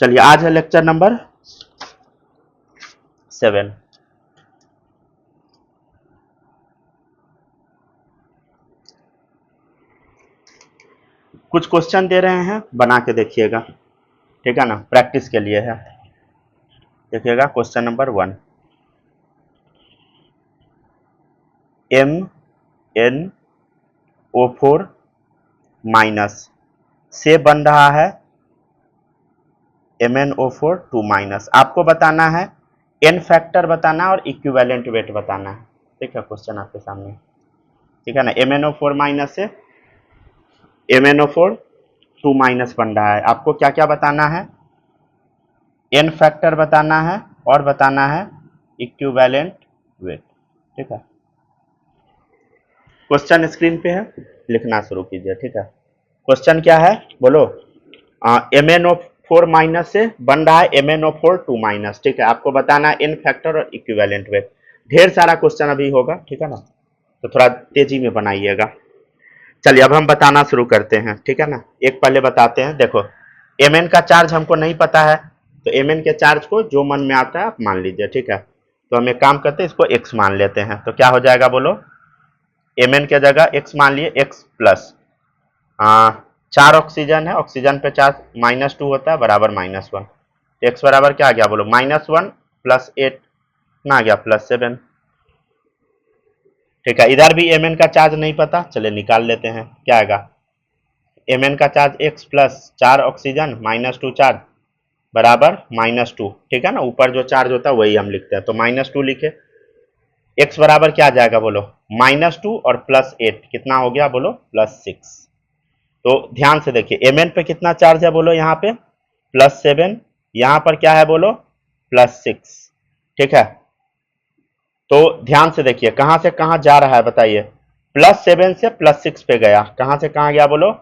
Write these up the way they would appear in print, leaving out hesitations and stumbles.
चलिए आज है लेक्चर नंबर 7। कुछ क्वेश्चन दे रहे हैं, बना के देखिएगा, ठीक है ना, प्रैक्टिस के लिए है। देखिएगा क्वेश्चन नंबर 1, MnO4 माइनस से बन रहा है MnO4 2 माइनस। आपको बताना है n फैक्टर बताना है और इक्विवेलेंट वेट बताना है। ठीक है, क्वेश्चन आपके सामने, ठीक है ना। MnO4 माइनस से MnO4 2 माइनस बन रहा है। आपको क्या क्या बताना है? n फैक्टर बताना है और बताना है इक्विवेलेंट वेट। ठीक है, क्वेश्चन स्क्रीन पे है, लिखना शुरू कीजिए। ठीक है, क्वेश्चन क्या है बोलो। MnO4 माइनस से बन रहा है MnO4 2 माइनस। ठीक है, आपको बताना है n फैक्टर और इक्विवेलेंट वेट। ढेर सारा क्वेश्चन अभी होगा, ठीक है ना, तो थोड़ा तेजी में बनाइएगा। चलिए अब हम बताना शुरू करते हैं, ठीक है ना। एक पहले बताते हैं, देखो Mn का चार्ज हमको नहीं पता है, तो Mn के चार्ज को जो मन में आता है आप मान लीजिए। ठीक है, तो हम एक काम करते हैं, इसको x मान लेते हैं। तो क्या हो जाएगा बोलो, Mn के जगह x मान लिए, x प्लस 4 ऑक्सीजन है, ऑक्सीजन पे चार्ज -2 होता है, बराबर -1। x बराबर क्या आ गया बोलो, -1 प्लस 8 ना आ गया +7। ठीक है, इधर भी Mn का चार्ज नहीं पता, चलिए निकाल लेते हैं। क्या आएगा, Mn का charge x plus 4 oxygen -2 charge बराबर -2। ठीक है ना, ऊपर जो चार्ज होता है वही हम लिखते हैं, तो -2 लिखे। x बराबर क्या आ जाएगा बोलो, -2 और +8 कितना हो गया बोलो, +6। तो ध्यान से देखिए Mn पे कितना चार्ज है बोलो, यहाँ पे +7, यहाँ पर क्या है बोलो, +6। ठीक है, तो ध्यान से देखिए कहां से कहां जा रहा है बताइए। +7 से +6 पे गया, कहां से कहां गया बोलो,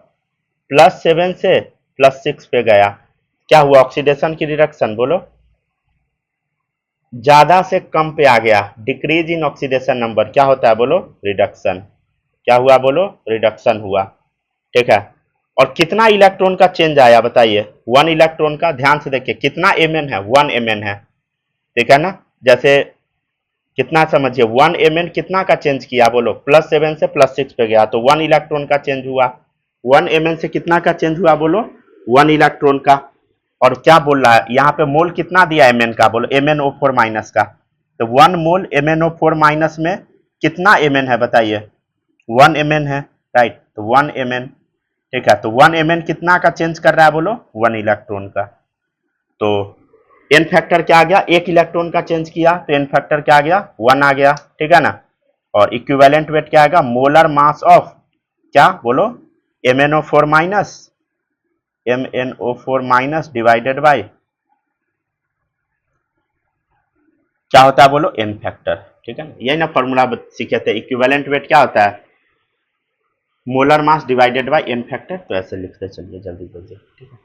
+7 से +6 पे गया। क्या हुआ, ऑक्सीडेशन की रिडक्शन बोलो, ज्यादा से कम पे आ गया, डिक्रीज इन ऑक्सीडेशन नंबर। क्या होता है बोलो, रिडक्शन। क्या हुआ बोलो, रिडक्शन हुआ। ठीक है, और कितना इलेक्ट्रॉन का चेंज आया बताइए, 1 इलेक्ट्रॉन का। ध्यान से देखिए कितना Mn है, 1 Mn है। ठीक है ना, जैसे कितना समझिए, 1 Mn कितना का चेंज किया बोलो, +7 से +6 पे गया, तो 1 इलेक्ट्रॉन का चेंज हुआ। 1 Mn से कितना का चेंज हुआ बोलो, 1 इलेक्ट्रॉन का। और क्या बोल रहा है यहाँ पे, मोल कितना दिया Mn का बोलो, MnO4 माइनस का। तो 1 मोल MnO4 माइनस में कितना Mn है बताइए, 1 Mn है, राइट। तो 1 Mn, ठीक है, तो 1 Mn कितना का चेंज कर रहा है बोलो, 1 इलेक्ट्रॉन का। तो n फैक्टर क्या आ गया, एक इलेक्ट्रॉन का चेंज किया, तो n फैक्टर क्या आ गया, 1 आ गया। ठीक है ना, और इक्विवेलेंट वेट क्या आएगा, मोलर मास ऑफ क्या बोलो, MnO4 माइनस डिवाइडेड बाय क्या होता है बोलो, n फैक्टर। ठीक है ना, यही ना फॉर्मूला सीखे थे, इक्विवेलेंट वेट क्या होता है, molar mass divided by n factor. तो ऐसे लिखते चलिए जल्दी जल्दी। ठीक है,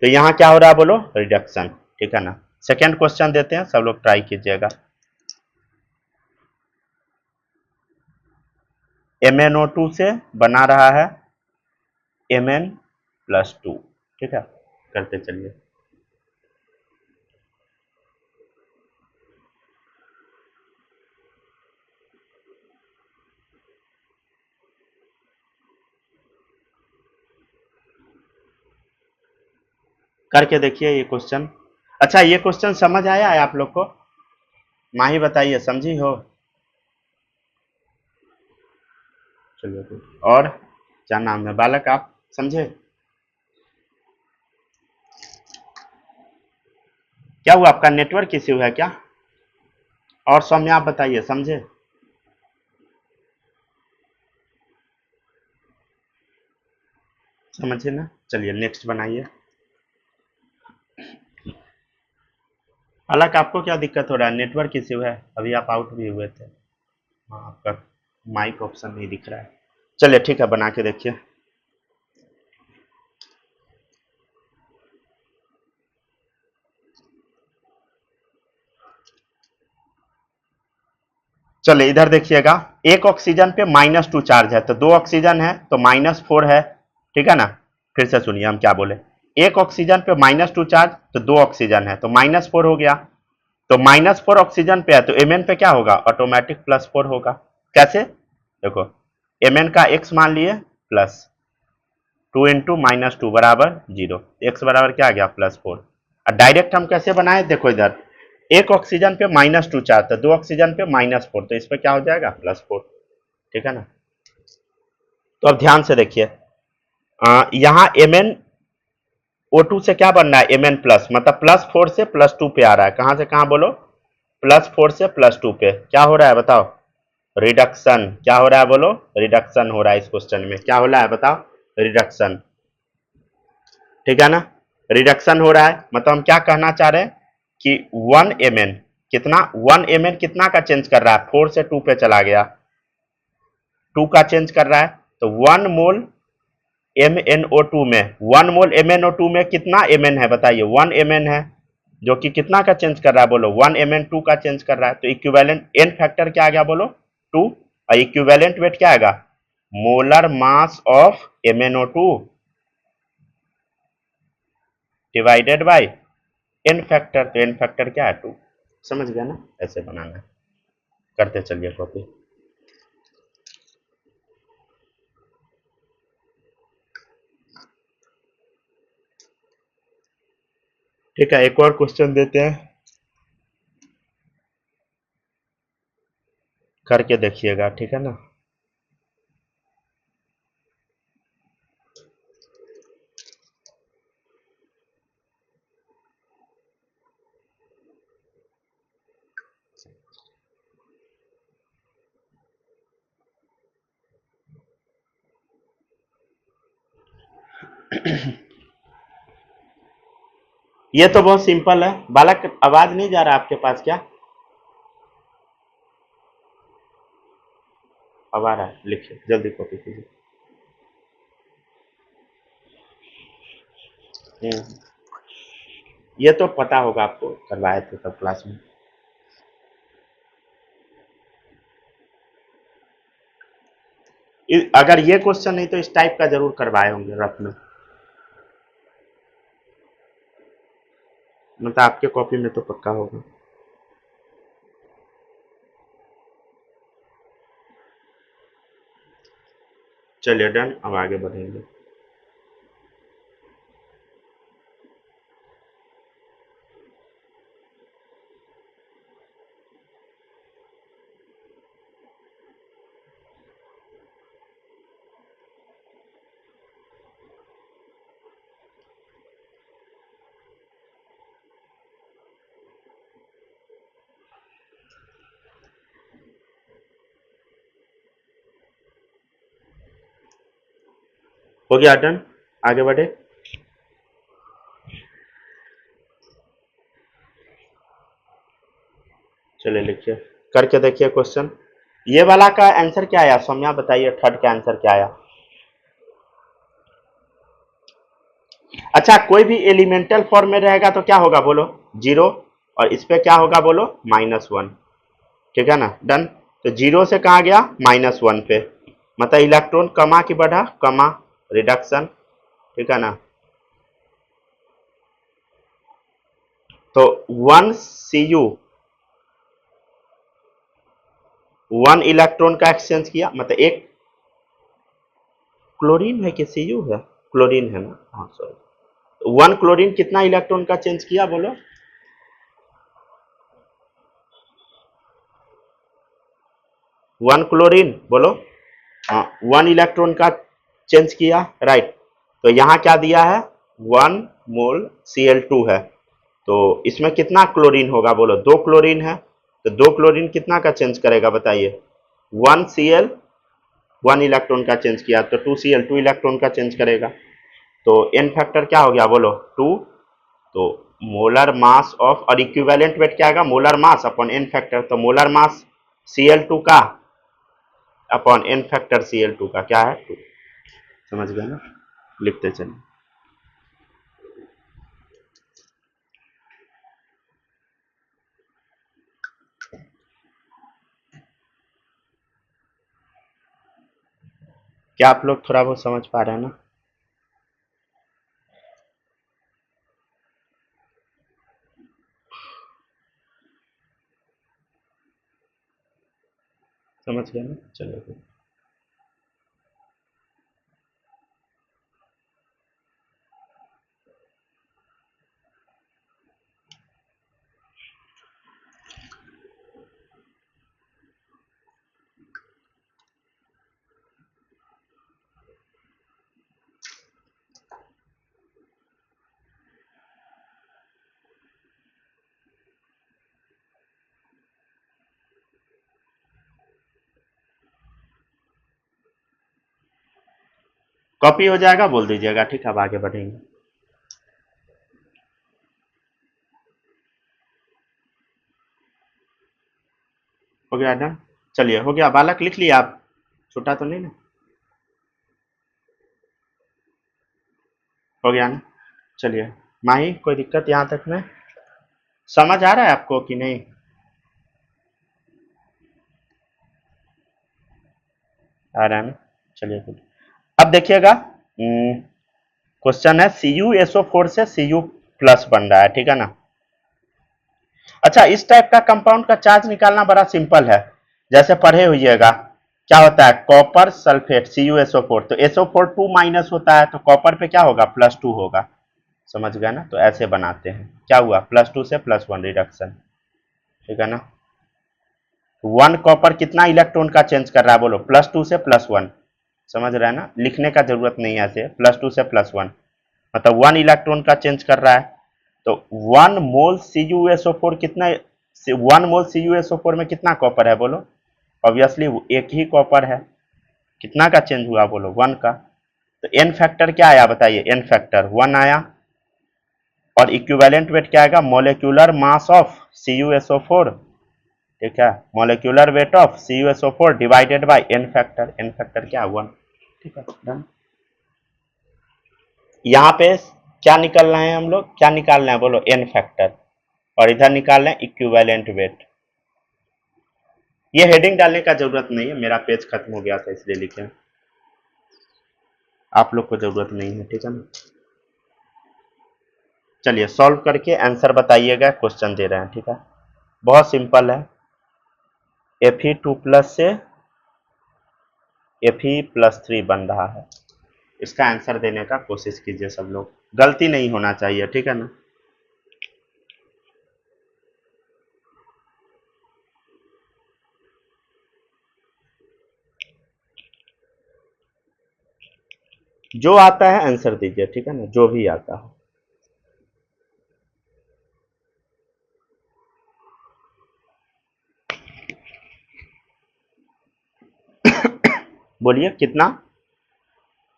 तो यहाँ क्या हो रहा है बोलो, रिडक्शन। ठीक है ना, सेकेंड क्वेश्चन देते हैं, सब लोग ट्राई कीजिएगा। MnO2 से बना रहा है Mn+2। ठीक है, करते चलिए। करके देखिए ये क्वेश्चन। अच्छा, ये क्वेश्चन समझ आया है आप लोग को? माही बताइए, समझी हो? चलिए ठीक। और क्या नाम है बालक, आप समझे? क्या हुआ, आपका नेटवर्क इश्यू है क्या? और सौम्या आप बताइए, समझे? समझे ना, चलिए नेक्स्ट बनाइए। हालांकि आपको क्या दिक्कत हो रहा है, नेटवर्क इश्यू है, अभी आप आउट भी हुए थे। हाँ, आपका माइक ऑप्शन नहीं दिख रहा है। चलिए ठीक है, बना के देखिए। चलिए इधर देखिएगा, एक ऑक्सीजन पे -2 चार्ज है, तो 2 ऑक्सीजन है तो -4 है, ठीक है ना। फिर से सुनिए हम क्या बोले, एक ऑक्सीजन पे -2 चार्ज तो 2 ऑक्सीजन है तो -4 हो गया। तो -4 ऑक्सीजन पे है तो Mn पे क्या होगा, ऑटोमेटिक +4 होगा। कैसे, देखो Mn का x मान लिए प्लस 2 इंटू -2 बराबर 0, x बराबर क्या आ गया +4। और डायरेक्ट हम कैसे बनाए, देखो इधर एक ऑक्सीजन पे -2 चार्ज तो 2 ऑक्सीजन पे -4, तो इस पे क्या हो जाएगा +4, ठीक है ना। तो अब ध्यान से देखिए, यहाँ MnO2 से क्या बनना है, Mn प्लस, मतलब +4 से +2 पे आ रहा है, कहां से कहां बोलो, +4 से +2 पे क्या हो रहा है बताओ, रिडक्शन। क्या हो रहा है बोलो, रिडक्शन हो रहा है। इस क्वेश्चन में क्या हो रहा है बताओ, रिडक्शन, ठीक है ना। रिडक्शन हो रहा है, मतलब हम क्या कहना चाह रहे हैं कि 1 Mn कितना, 1 Mn कितना का चेंज कर रहा है, 4 से 2 पे चला गया, 2 का चेंज कर रहा है। तो 1 मोल MnO2 में, 1 मोल MnO2 में कितना Mn है बताइए, 1 Mn है, जो कि कितना का चेंज कर रहा है बोलो, 1 Mn2 का चेंज कर रहा है। तो इक्विवेलेंट एन फैक्टर क्या आ गया बोलो, 2, और इक्विवेलेंट वेट क्या आएगा, molar mass of MnO2 divided by N factor. तो एन फैक्टर क्या है 2, समझ गया ना, ऐसे बनाना है। करते चलिए कॉपी। ठीक है, एक और क्वेश्चन देते हैं, करके देखिएगा, ठीक है ना। ये तो बहुत सिंपल है बालक, आवाज नहीं जा रहा आपके पास क्या, अब आ रहा है, लिखिए जल्दी कॉपी कीजिए। ये तो पता होगा आपको, करवाए थे तब क्लास में। अगर ये क्वेश्चन नहीं तो इस टाइप का जरूर करवाए होंगे रफ में, मतलब आपके कॉपी में तो पक्का होगा। चलिए डन, अब आगे बढ़ेंगे। हो गया डन, आगे बढ़े। चलिए लिखिए, करके देखिए क्वेश्चन। ये वाला का आंसर क्या आया सौम्या, बताइए थर्ड का आंसर क्या आया। अच्छा, कोई भी एलिमेंटल फॉर्म में रहेगा तो क्या होगा बोलो, 0, और इस पे क्या होगा बोलो, -1, ठीक है ना, डन। तो 0 से कहा गया -1 पे, मतलब इलेक्ट्रॉन कमा की बढ़ा, कमा, रिडक्शन, ठीक है ना। तो 1 Cu 1 इलेक्ट्रॉन का एक्सचेंज किया, मतलब एक क्लोरीन है कि Cu है, क्लोरीन है ना, हाँ सॉरी, 1 क्लोरीन कितना इलेक्ट्रॉन का चेंज किया बोलो, 1 क्लोरीन बोलो, हाँ 1 इलेक्ट्रॉन का चेंज किया, राइट। तो यहाँ क्या दिया है, 1 मोल Cl2 है, तो इसमें कितना क्लोरीन होगा बोलो, 2 क्लोरीन है, तो 2 क्लोरीन कितना का चेंज करेगा बताइए, 1 Cl, 1 इलेक्ट्रॉन का चेंज किया तो 2Cl 2 इलेक्ट्रॉन का चेंज करेगा। तो एन फैक्टर क्या हो गया बोलो 2, तो मोलर मास ऑफ, और इक्विवेलेंट वेट क्या आएगा, molar mass upon N factor, तो मोलर मास Cl2 का अपॉन एन फैक्टर Cl2 का क्या है 2, समझ गए ना, लिखते चलिए। क्या आप लोग थोड़ा बहुत समझ पा रहे हैं ना? समझ गए ना? चलिए। कॉपी हो जाएगा बोल दीजिएगा, ठीक है? अब आगे बढ़ेंगे। हो गया डन? चलिए, हो गया। बालक लिख लिया आप? छूटा तो नहीं ना? हो गया ना? चलिए। माही, कोई दिक्कत यहाँ तक में? समझ आ रहा है आपको कि नहीं? आ रहा है ना? चलिए गुड। अब देखिएगा, क्वेश्चन है CuSO4 से Cu प्लस बन रहा है, ठीक है ना? अच्छा, इस टाइप का कंपाउंड का चार्ज निकालना बड़ा सिंपल है। जैसे पढ़े होइएगा, क्या होता है? कॉपर सल्फेट CuSO4, तो SO4 2 माइनस होता है, तो कॉपर पे क्या होगा? +2 होगा। समझ गए ना? तो ऐसे बनाते हैं। क्या हुआ? +2 से +1 रिडक्शन, ठीक है ना? 1 कॉपर कितना इलेक्ट्रॉन का चेंज कर रहा है? बोलो। +2 से +1। समझ रहे हैं ना? लिखने का जरूरत नहीं है ऐसे। +2 से +1 मतलब 1 इलेक्ट्रॉन का चेंज कर रहा है। तो 1 मोल CuSO4 कितना? 1 मोल CuSO4 में कितना कॉपर है? बोलो। ऑब्वियसली एक ही कॉपर है। कितना का चेंज हुआ? बोलो। 1 का। तो एन फैक्टर क्या आया? बताइए। एन फैक्टर 1 आया। और इक्विवेलेंट वेट क्या आएगा? मोलिक्यूलर मास ऑफ CuSO4, ठीक है? Molecular weight of CuSO4 divided by N factor. N factor क्या? 1, ठीक है? डन। यहाँ पे क्या निकल रहे हैं हम लोग? क्या निकाल रहे हैं? बोलो। N factor. और इधर निकाल रहे हैं इक्विवेलेंट वेट। ये हेडिंग डालने का जरूरत नहीं है, मेरा पेज खत्म हो गया था इसलिए लिखे। आप लोग को जरूरत नहीं है, ठीक है ना? चलिए, सॉल्व करके आंसर बताइएगा। क्वेश्चन दे रहे हैं, ठीक है? बहुत सिंपल है। Fe2+ से Fe+3 बन रहा है। इसका आंसर देने का कोशिश कीजिए सब लोग। गलती नहीं होना चाहिए, ठीक है ना? जो आता है आंसर दीजिए, ठीक है ना? जो भी आता हो। बोलिए कितना?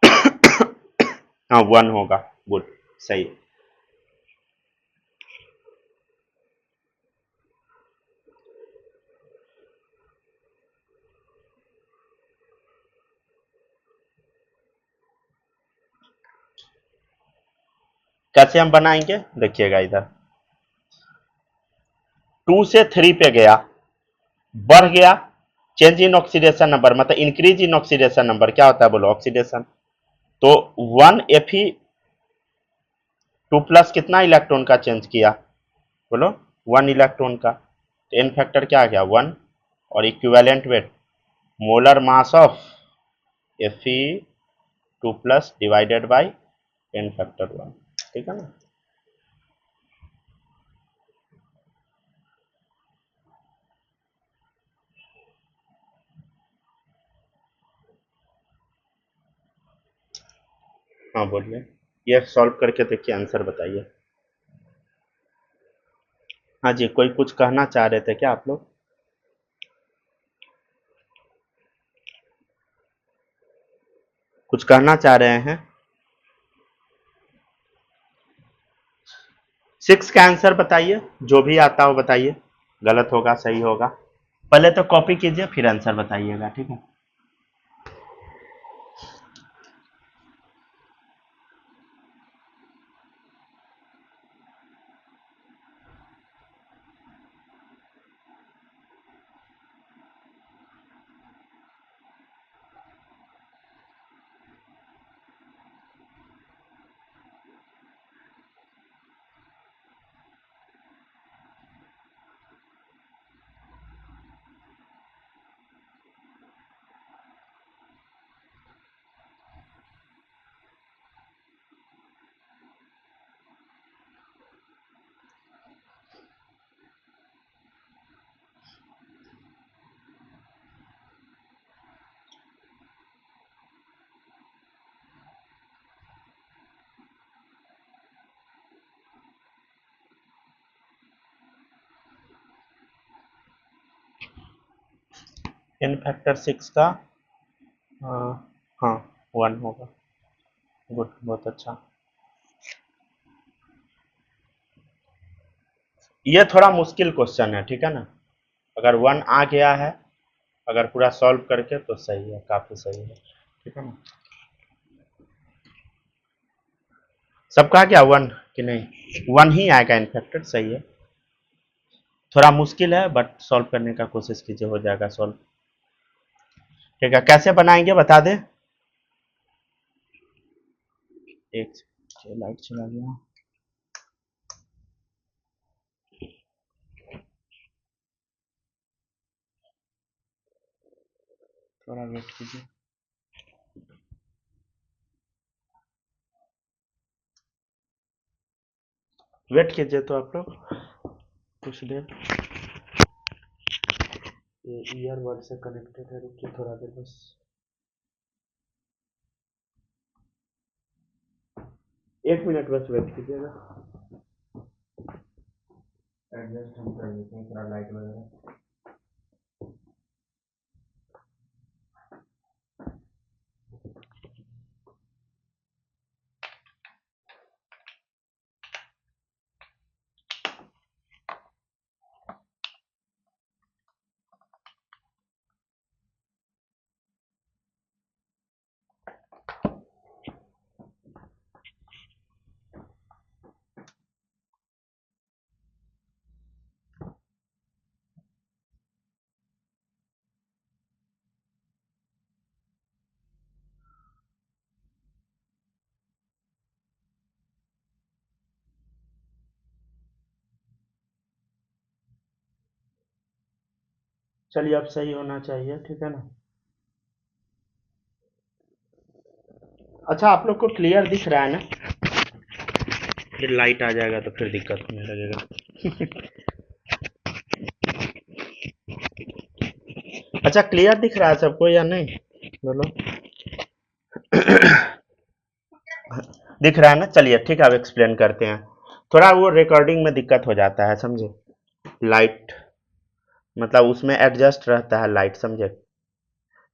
हाँ, 1 होगा। गुड, सही। कैसे हम बनाएंगे? देखिएगा इधर। 2 से 3 पे गया, बढ़ गया। चेंज इन ऑक्सीडेशन नंबर मतलब इंक्रीज इन ऑक्सीडेशन नंबर क्या होता है? बोलो। ऑक्सीडेशन। तो 1 Fe2+ कितना इलेक्ट्रॉन का चेंज किया? बोलो। 1 इलेक्ट्रॉन का। तो एन फैक्टर क्या आ गया? 1। और equivalent weight molar mass of Fe2+ divided by N factor 1, ठीक है ना? हाँ, बोलिए। ये सॉल्व करके देखिए, आंसर बताइए। हाँ जी, कोई कुछ कहना चाह रहे थे क्या आप लोग? कुछ कहना चाह रहे हैं? 6 का आंसर बताइए, जो भी आता हो बताइए। गलत होगा, सही होगा। पहले तो कॉपी कीजिए, फिर आंसर बताइएगा, ठीक है? n फैक्टर 6 का हाँ 1 होगा। गुड, बहुत अच्छा। ये थोड़ा मुश्किल क्वेश्चन है, ठीक है ना। अगर 1 आ गया है, अगर पूरा सॉल्व करके तो सही है, काफी सही है, ठीक है ना। सबका क्या 1 कि नहीं? 1 ही आएगा इन फैक्टर, सही है। थोड़ा मुश्किल है बट सॉल्व करने का कोशिश कीजिए, हो जाएगा सॉल्व। ठीक है, कैसे बनाएंगे बता दे। एक लाइट चला गया। थोड़ा वेट कीजिए। वेट कीजिए तो आप लोग कुछ देर। ये ईयरबड से कनेक्टेड है, रुकिए थोड़ा देर बस। एक मिनट बस वेट कीजिएगा। एडजस्ट हम कर लेते हैं थोड़ा लाइट वगैरह। चलिए अब सही होना चाहिए, ठीक है ना। अच्छा, आप लोग को क्लियर दिख रहा है ना? फिर लाइट आ जाएगा तो फिर दिक्कत होने लगेगा। अच्छा, क्लियर दिख रहा है सबको या नहीं? बोलो। दिख रहा है ना? चलिए ठीक है, अब एक्सप्लेन करते हैं। थोड़ा वो रिकॉर्डिंग में दिक्कत हो जाता है, समझे। लाइट मतलब उसमें एडजस्ट रहता है लाइट, समझे।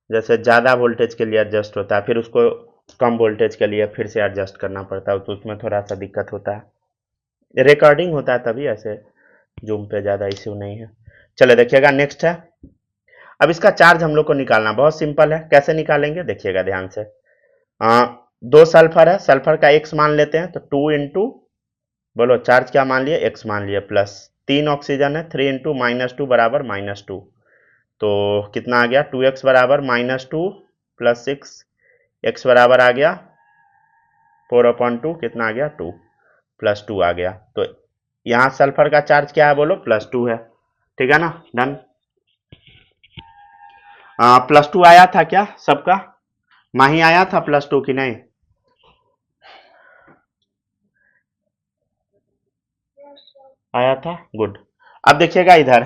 जैसे ज़्यादा वोल्टेज के लिए एडजस्ट होता है, फिर उसको कम वोल्टेज के लिए फिर से एडजस्ट करना पड़ता है, तो उसमें थोड़ा सा दिक्कत होता है। रिकॉर्डिंग होता है तभी, ऐसे जूम पे ज़्यादा इश्यू नहीं है। चले देखिएगा, नेक्स्ट है। अब इसका चार्ज हम लोग को निकालना बहुत सिंपल है। कैसे निकालेंगे देखिएगा ध्यान से। दो सल्फर है, सल्फर का एक्स मान लेते हैं, तो 2 इंटू, बोलो चार्ज क्या मान लिए, एक्स मान लिए, प्लस 3 ऑक्सीजन है, 3 इंटू -2 बराबर -2। तो कितना आ गया, 2x बराबर -2 प्लस 6, एक्स बराबर आ गया 4/2, कितना आ गया 2, +2 आ गया। तो यहाँ सल्फर का चार्ज क्या है बोलो, +2 है, ठीक है ना। डन। +2 आया था क्या सबका? माही आया था +2 की नहीं? आया था, गुड। अब देखिएगा इधर,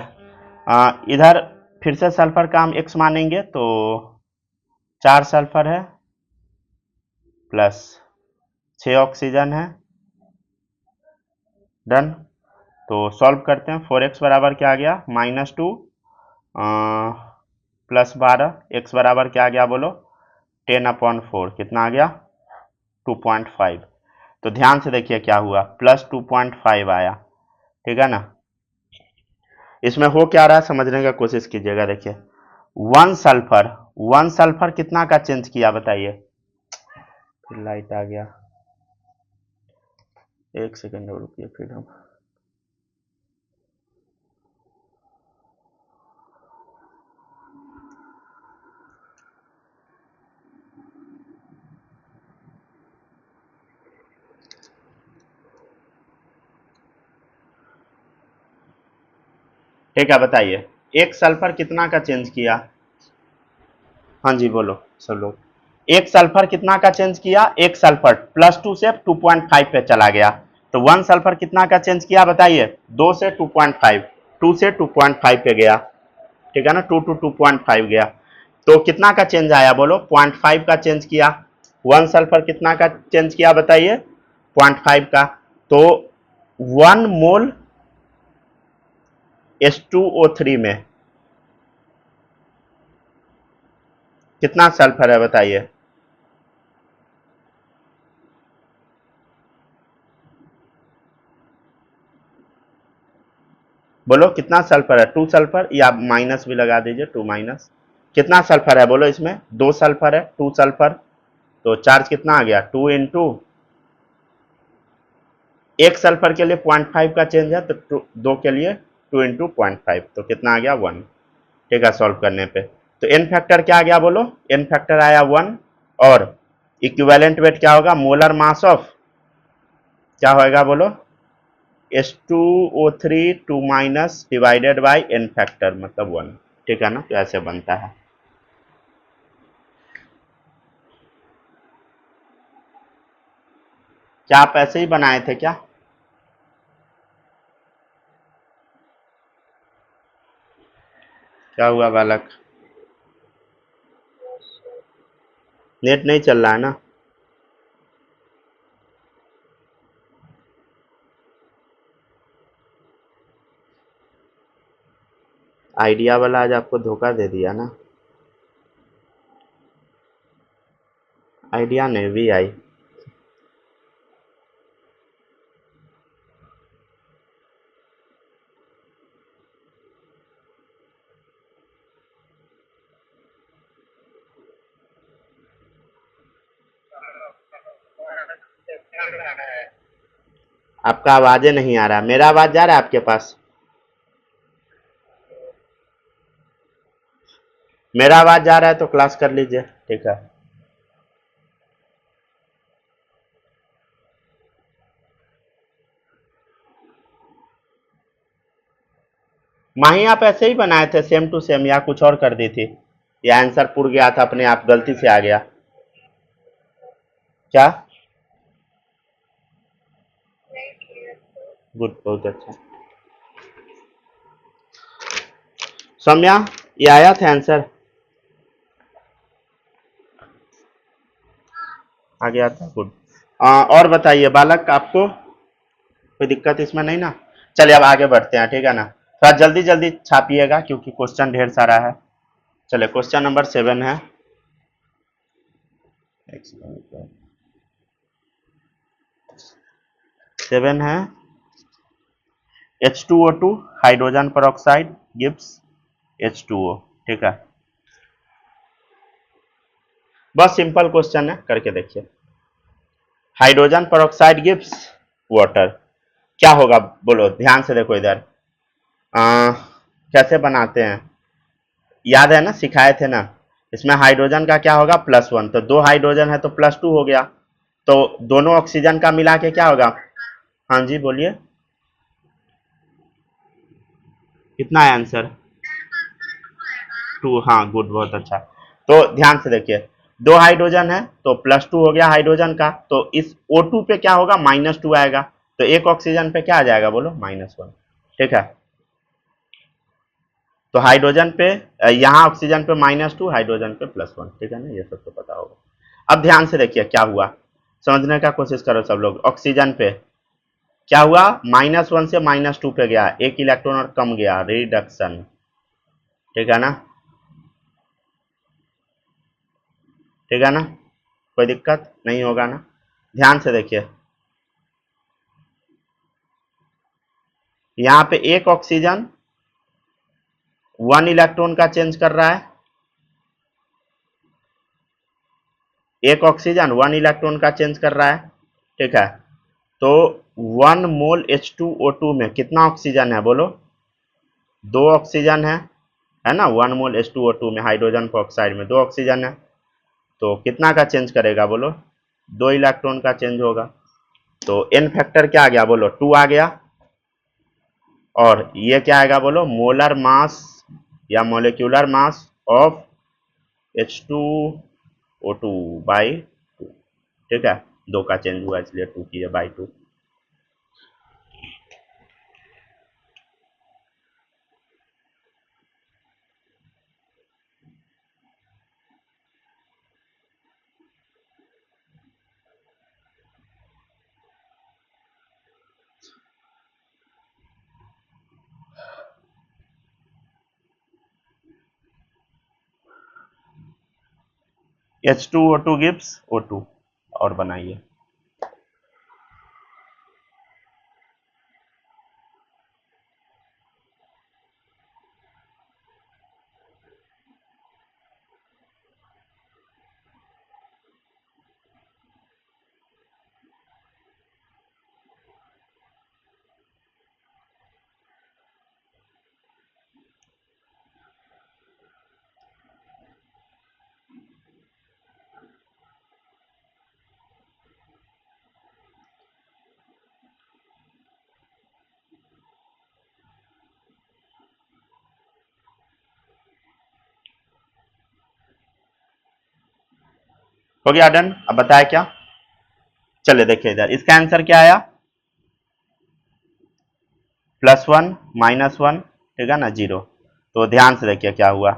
इधर फिर से सल्फर का हम x मानेंगे, तो 4 सल्फर है प्लस 6 ऑक्सीजन है। डन। तो सॉल्व करते हैं। 4x बराबर क्या आ गया, -2 प्लस 12, x बराबर क्या आ गया बोलो, 10/4, कितना आ गया 2.5। तो ध्यान से देखिए क्या हुआ, +2.5 आया, ठीक है ना। इसमें हो क्या रहा है समझने का कोशिश कीजिएगा। देखिए 1 सल्फर कितना का चेंज किया बताइए। फिर लाइट आ गया, एक सेकेंड और रुकिए फिर हम। ठीक है बताइए, एक सल्फर कितना का चेंज किया। हाँ जी बोलो सब लोग। एक सल्फर कितना का चेंज किया, एक सल्फर +2 से 2.5 पे चला गया। तो 1 सल्फर कितना का चेंज किया बताइए, 2 से 2.5, 2 से 2.5 पे गया, ठीक है ना, 2 to 2.5 गया। तो कितना का चेंज आया बोलो, 0.5 का चेंज किया। 1 सल्फर कितना का चेंज किया बताइए, 0.5 का। तो 1 मोल H2O3 में कितना सल्फर है बताइए। बोलो कितना सल्फर है, 2 सल्फर, या माइनस भी लगा दीजिए, 2 माइनस। कितना सल्फर है बोलो इसमें, 2 सल्फर है, 2 सल्फर। तो चार्ज कितना आ गया, 2 इंटू, एक सल्फर के लिए 0.5 का चेंज है, तो दो के लिए 2 इंटू 0.5, तो कितना आ गया 1। ठीक है, सॉल्व करने पे तो एन फैक्टर क्या आ गया बोलो, एन फैक्टर आया 1। और इक्विवेलेंट वेट क्या होगा, मोलर मास ऑफ, क्या होएगा बोलो, H2O3 2 minus divided by N factor मतलब 1। ठीक है ना, तो ऐसे बनता है। क्या आप ऐसे ही बनाए थे क्या? क्या हुआ बालक, नेट नहीं चल रहा है ना? आइडिया वाला आज आपको धोखा दे दिया ना। आइडिया नहीं भी आई। आपका आवाजें नहीं आ रहा, मेरा आवाज जा रहा है आपके पास? मेरा आवाज जा रहा है तो क्लास कर लीजिए। ठीक है, माही आप ऐसे ही बनाए थे सेम टू सेम, या कुछ और कर दी थी, या आंसर पुर गया था अपने आप गलती से आ गया? क्या? गुड, बहुत अच्छा। सौम्या, ये आया था आंसर? आ गया था, गुड। और बताइए बालक, आपको कोई दिक्कत इसमें नहीं ना? चलिए अब आगे बढ़ते हैं, ठीक है ना? थोड़ा जल्दी जल्दी छापिएगा क्योंकि क्वेश्चन ढेर सारा है। चलिए क्वेश्चन नंबर 7 है। 7 है, H2O2 hydrogen peroxide gives H2O। ठीक है, बस सिंपल क्वेश्चन है, करके देखिए। हाइड्रोजन पेरोक्साइड गिव्स वाटर, क्या होगा बोलो, ध्यान से देखो इधर। कैसे बनाते हैं, याद है ना, सिखाए थे ना। इसमें हाइड्रोजन का क्या होगा, +1, तो दो हाइड्रोजन है तो +2 हो गया। तो दोनों ऑक्सीजन का मिला के क्या होगा? हाँ जी बोलिए, कितना है आंसर? 2, हाँ गुड, बहुत अच्छा। तो ध्यान से देखिए, दो हाइड्रोजन है तो +2 हो गया हाइड्रोजन का, तो इस O2 पे क्या होगा, -2 आएगा। तो एक ऑक्सीजन पे क्या आ जाएगा बोलो, -1। ठीक है, तो हाइड्रोजन पे, यहाँ ऑक्सीजन पे -2, हाइड्रोजन पे +1। ठीक है ना, ये सब तो पता होगा। अब ध्यान से देखिए क्या हुआ, समझने का कोशिश करो सब लोग। ऑक्सीजन पे क्या हुआ, -1 से -2 पे गया, एक इलेक्ट्रॉन और कम गया, रिडक्शन। ठीक है ना, ठीक है ना, कोई दिक्कत नहीं होगा ना? ध्यान से देखिए, यहाँ पे एक ऑक्सीजन 1 इलेक्ट्रॉन का चेंज कर रहा है, एक ऑक्सीजन 1 इलेक्ट्रॉन का चेंज कर रहा है। ठीक है, तो 1 मोल H2O2 में कितना ऑक्सीजन है बोलो, दो ऑक्सीजन है ना, 1 मोल H2O2 में हाइड्रोजन पेरोक्साइड में दो ऑक्सीजन है, तो कितना का चेंज करेगा बोलो, 2 इलेक्ट्रॉन का चेंज होगा। तो एन फैक्टर क्या आ गया बोलो, 2 आ गया। और ये क्या आएगा बोलो, मोलर मास या molecular mass of H2O2 by 2। ठीक है, दो का चेंज हुआ इसलिए 2 की बाई 2। H2O2 gives O2 और बनाइए। हो गया डन। अब बताया क्या? चलिए देखिए इधर, इसका आंसर क्या आया? +1 -1, ठीक है ना, 0। तो ध्यान से देखिए क्या हुआ,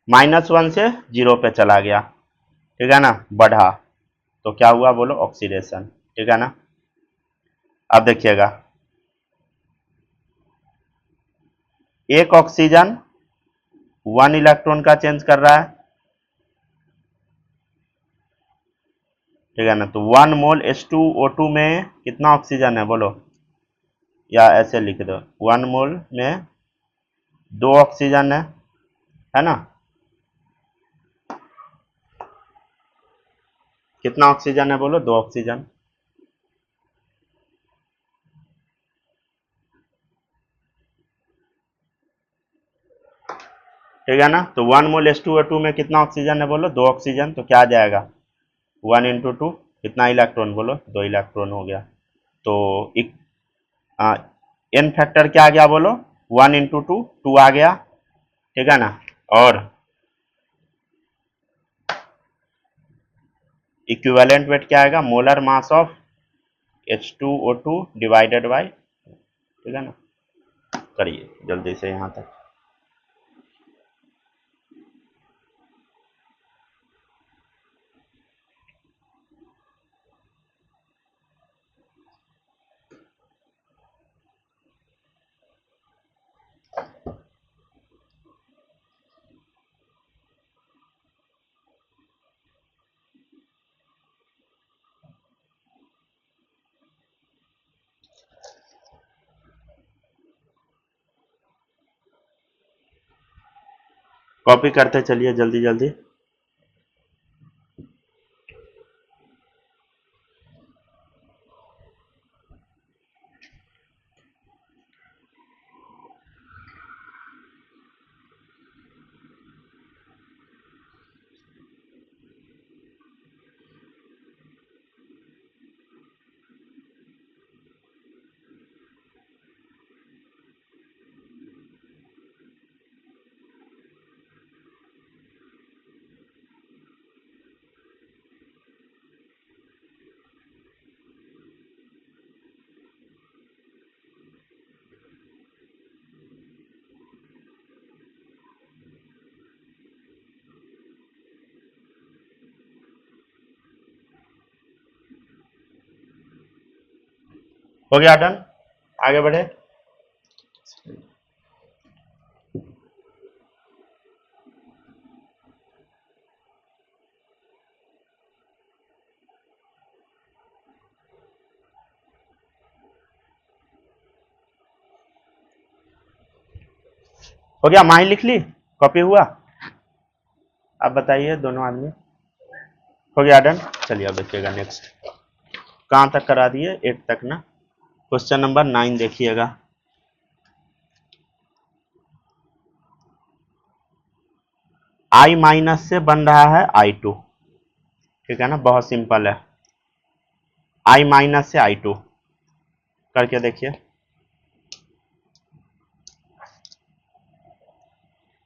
-1 से 0 पे चला गया, ठीक है ना, बढ़ा। तो क्या हुआ बोलो? ऑक्सीडेशन, ठीक है ना। अब देखिएगा, एक ऑक्सीजन 1 इलेक्ट्रॉन का चेंज कर रहा है, ठीक है ना। तो 1 मोल H2O2 में कितना ऑक्सीजन है बोलो? या ऐसे लिख दो, 1 मोल में 2 ऑक्सीजन है ना। कितना ऑक्सीजन है बोलो? 2 ऑक्सीजन। ठीक है ना। तो 1 मोल H2O2 में कितना ऑक्सीजन है बोलो? 2 ऑक्सीजन। तो क्या आ जाएगा? 1 इंटू 2, कितना इलेक्ट्रॉन बोलो? 2 इलेक्ट्रॉन हो गया। तो एन फैक्टर क्या आ गया बोलो? 1 इंटू 2, 2 आ गया, ठीक है ना। और इक्विवेलेंट वेट क्या आएगा? Molar mass of H2O2 divided by, ठीक है ना। करिए जल्दी से यहाँ तक। कॉपी करते चलिए जल्दी जल्दी। हो गया डन, आगे बढ़े। हो गया, माही लिख ली, कॉपी हुआ। अब बताइए दोनों आदमी। हो गया डन। चलिए अब देखिएगा नेक्स्ट, कहाँ तक करा दिए? 8 तक ना। क्वेश्चन नंबर 9 देखिएगा। I- से बन रहा है I2, ठीक है ना, बहुत सिंपल है। I- से I2 करके देखिए।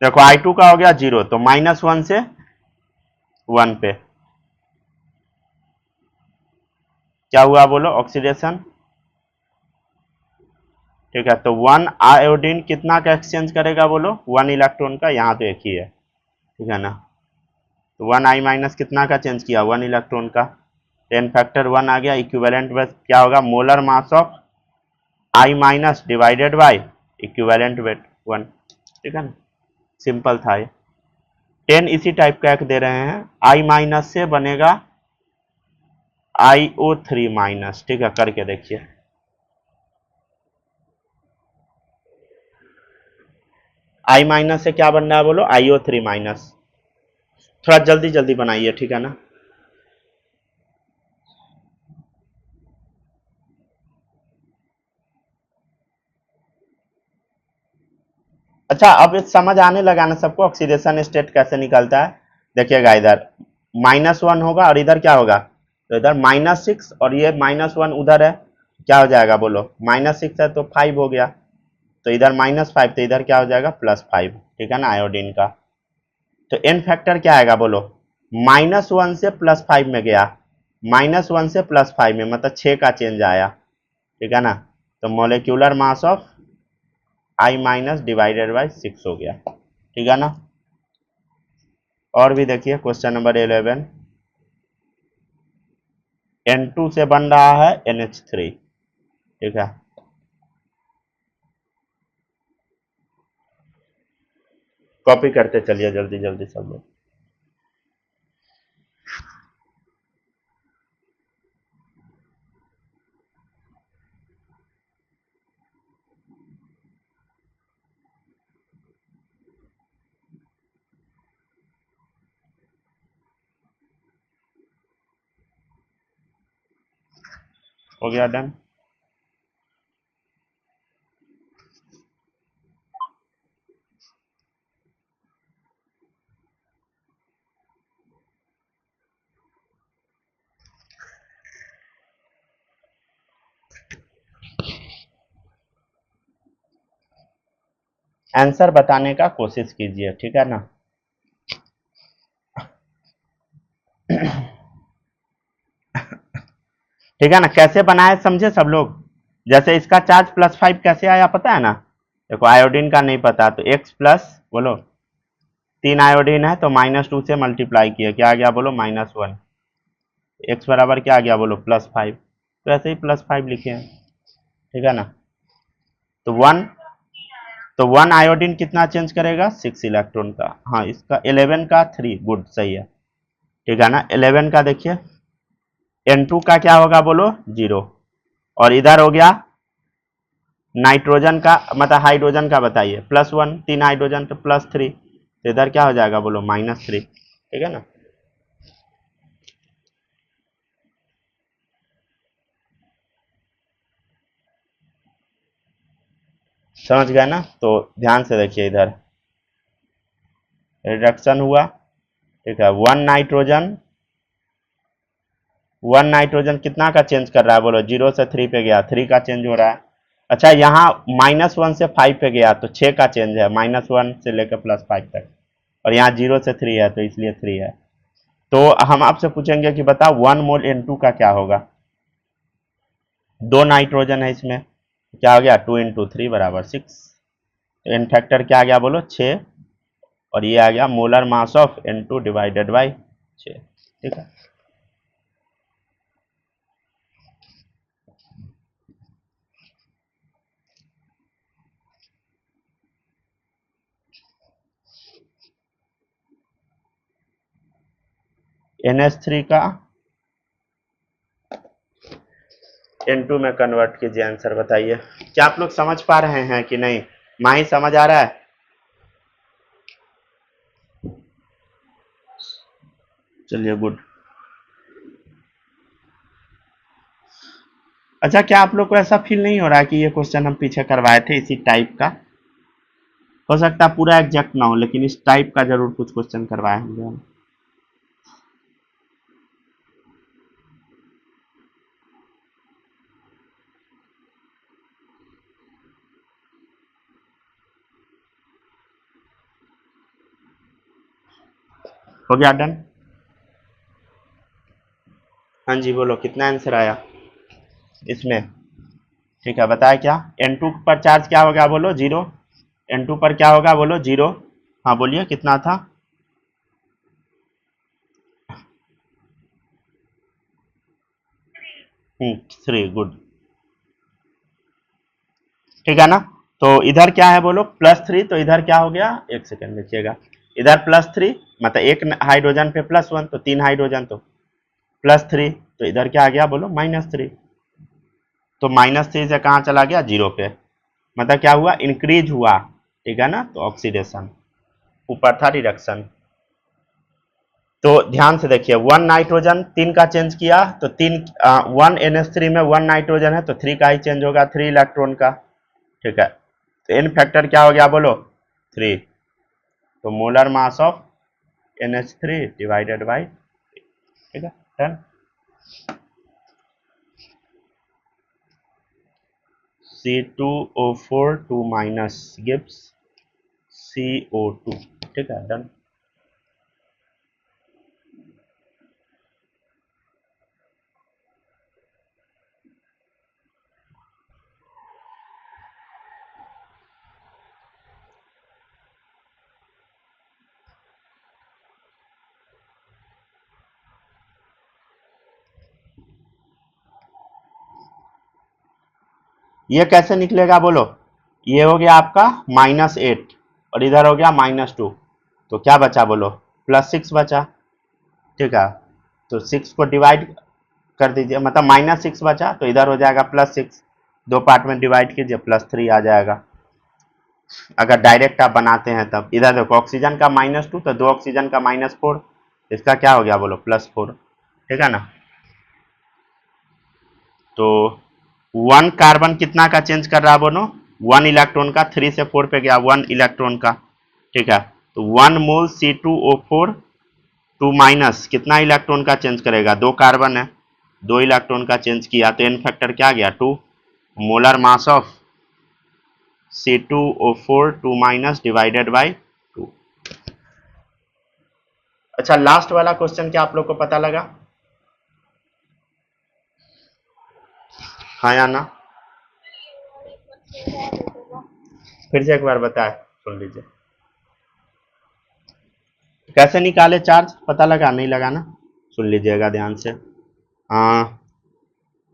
देखो I2 का हो गया 0, तो -1 से 1 पे क्या हुआ बोलो? ऑक्सीडेशन, ठीक है। तो 1 आयोडीन कितना का एक्सचेंज करेगा बोलो? 1 इलेक्ट्रॉन का, यहाँ तो एक ही है, ठीक है ना। तो 1I- कितना का चेंज किया? 1 इलेक्ट्रॉन का। 10 फैक्टर 1 आ गया। इक्विवेलेंट वेट क्या होगा? Molar mass of I- divided by equivalent weight 1, ठीक है ना। सिंपल था ये, 10 इसी टाइप का एक दे रहे हैं, i माइनस से बनेगा IO3 माइनस, ठीक है, करके देखिए। i माइनस से क्या बन रहा है बोलो, IO3 माइनस। थोड़ा जल्दी जल्दी बनाइए, ठीक है ना। अच्छा, अब समझ आने लगा ना सबको ऑक्सीडेशन स्टेट कैसे निकलता है। देखिएगा इधर -1 होगा और इधर क्या होगा, तो इधर -6 और ये -1 उधर है, क्या हो जाएगा बोलो, -6 है तो 5 हो गया, तो इधर -5 तो इधर क्या हो जाएगा +5, ठीक है ना, आयोडीन का। तो एन फैक्टर क्या आएगा बोलो, -1 से +5 में गया, -1 से +5 में मतलब 6 का चेंज आया, ठीक है ना। तो molecular mass of I minus divided by 6 हो गया, ठीक है ना। और भी देखिए क्वेश्चन नंबर 11, N2 से बन रहा है NH3, ठीक है। कॉपी करते चलिए जल्दी जल्दी सब लोग। हो गया डन। आंसर बताने का कोशिश कीजिए, ठीक है ना। ठीक है ना, कैसे बनाए समझे सब लोग। जैसे इसका चार्ज +5 कैसे आया पता है ना, देखो आयोडीन का नहीं पता तो x प्लस बोलो 3 आयोडीन है तो -2 से मल्टीप्लाई किया, क्या आ गया बोलो -1, x बराबर क्या आ गया बोलो +5, तो ऐसे ही +5 लिखे हैं, ठीक है ना। तो 1 आयोडीन कितना चेंज करेगा 6 इलेक्ट्रॉन का, हाँ इसका 11 का 3, गुड सही है, ठीक है ना। 11 का देखिए N2 का क्या होगा बोलो 0, और इधर हो गया नाइट्रोजन का मतलब हाइड्रोजन का बताइए +1, 3 हाइड्रोजन तो +3, तो इधर क्या हो जाएगा बोलो -3, ठीक है ना। समझ गए ना, तो ध्यान से देखिए इधर रिडक्शन हुआ, ठीक है। वन नाइट्रोजन कितना का चेंज कर रहा है बोलो, 0 से 3 पे गया, 3 का चेंज हो रहा है। अच्छा यहाँ -1 से 5 पे गया तो 6 का चेंज है, -1 से लेकर +5 तक, और यहाँ 0 से 3 है तो इसलिए 3 है। तो हम आपसे पूछेंगे कि बताओ 1 मोल N2 का क्या होगा, 2 नाइट्रोजन है इसमें, क्या हो गया 2 × 3 बराबर 6, तो एन फैक्टर क्या आ गया बोलो 6, और ये आ गया molar mass of N2 divided by 6, ठीक है। NH3 का N2 में कन्वर्ट कीजिए, आंसर बताइए। क्या आप लोग समझ पा रहे हैं कि नहीं, माही समझ आ रहा है। चलिए गुड। अच्छा क्या आप लोग को ऐसा फील नहीं हो रहा है कि ये क्वेश्चन हम पीछे करवाए थे इसी टाइप का, हो सकता है पूरा एग्जैक्ट ना हो लेकिन इस टाइप का जरूर कुछ क्वेश्चन करवाए होंगे हम। हो गया डन। हाँ जी बोलो कितना आंसर आया इसमें, ठीक है बताया क्या। N2 पर चार्ज क्या होगा बोलो 0, N2 पर क्या होगा बोलो 0, हाँ बोलिए कितना था। 3, गुड, ठीक है ना। तो इधर क्या है बोलो +3, तो इधर क्या हो गया, एक सेकंड देखिएगा, इधर +3 मतलब एक हाइड्रोजन पे +1 तो 3 हाइड्रोजन तो +3, तो इधर क्या आ गया बोलो -3। तो -3 से कहाँ चला गया 0 पे, मतलब क्या हुआ इंक्रीज हुआ, ठीक है ना, तो ऑक्सीडेशन, ऊपर था रिडक्शन। तो ध्यान से देखिए 1 नाइट्रोजन 3 का चेंज किया तो 1 NH3 में 1 नाइट्रोजन है तो 3 का ही चेंज होगा, 3 इलेक्ट्रॉन का, ठीक है। तो n फैक्टर क्या हो गया बोलो 3, तो molar mass of NH3 divided by, ठीक है done. C2O4 2 minus gives CO2, ठीक है डन। ये कैसे निकलेगा बोलो, ये हो गया आपका -8 और इधर हो गया -2, तो क्या बचा बोलो +6 बचा, ठीक है। तो 6 को डिवाइड कर दीजिए, मतलब -6 बचा तो इधर हो जाएगा +6, दो पार्ट में डिवाइड कीजिए +3 आ जाएगा। अगर डायरेक्ट आप बनाते हैं तब इधर देखो ऑक्सीजन का -2 तो 2 ऑक्सीजन का -4, इसका क्या हो गया बोलो +4, ठीक है ना। तो 1 कार्बन कितना का चेंज कर रहा है बोलो, 1 इलेक्ट्रॉन का, 3 से 4 पे गया 1 इलेक्ट्रॉन का, ठीक है। तो 1 मोल C2O4 2 माइनस कितना इलेक्ट्रॉन का चेंज करेगा, 2 कार्बन है, 2 इलेक्ट्रॉन का चेंज किया तो n फैक्टर क्या गया 2, molar mass of C2O4 2 minus divided by 2। अच्छा लास्ट वाला क्वेश्चन क्या आप लोग को पता लगा, हाँ या ना, फिर से एक बार बताए सुन लीजिए। कैसे निकाले चार्ज, पता लगा नहीं लगा ना, सुन लीजिएगा ध्यान से।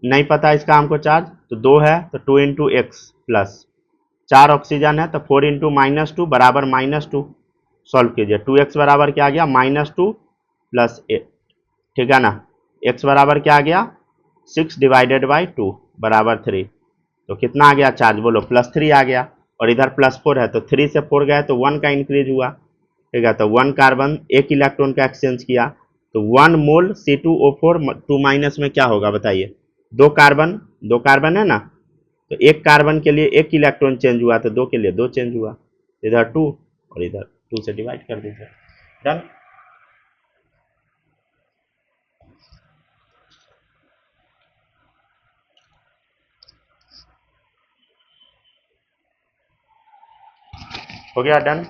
नहीं पता इसका हमको चार्ज, तो 2 है तो 2 इंटू एक्स प्लस 4 ऑक्सीजन है तो 4 इंटू -2 बराबर -2, सॉल्व कीजिए 2x बराबर क्या आ गया -2 प्लस 8, ठीक है ना। x बराबर क्या आ गया 6 डिवाइडेड बाई 2 बराबर 3, तो कितना आ गया चार्ज बोलो +3 आ गया, और इधर +4 है तो 3 से 4 गए तो 1 का इंक्रीज हुआ, ठीक है। तो 1 कार्बन एक इलेक्ट्रॉन का एक्सचेंज किया, तो 1 मोल C2O4 2 माइनस में क्या होगा बताइए, दो कार्बन है ना, तो एक कार्बन के लिए एक इलेक्ट्रॉन चेंज हुआ तो दो के लिए दो चेंज हुआ, इधर 2 और इधर 2 से डिवाइड कर दीजिए, डन। हो गया डन।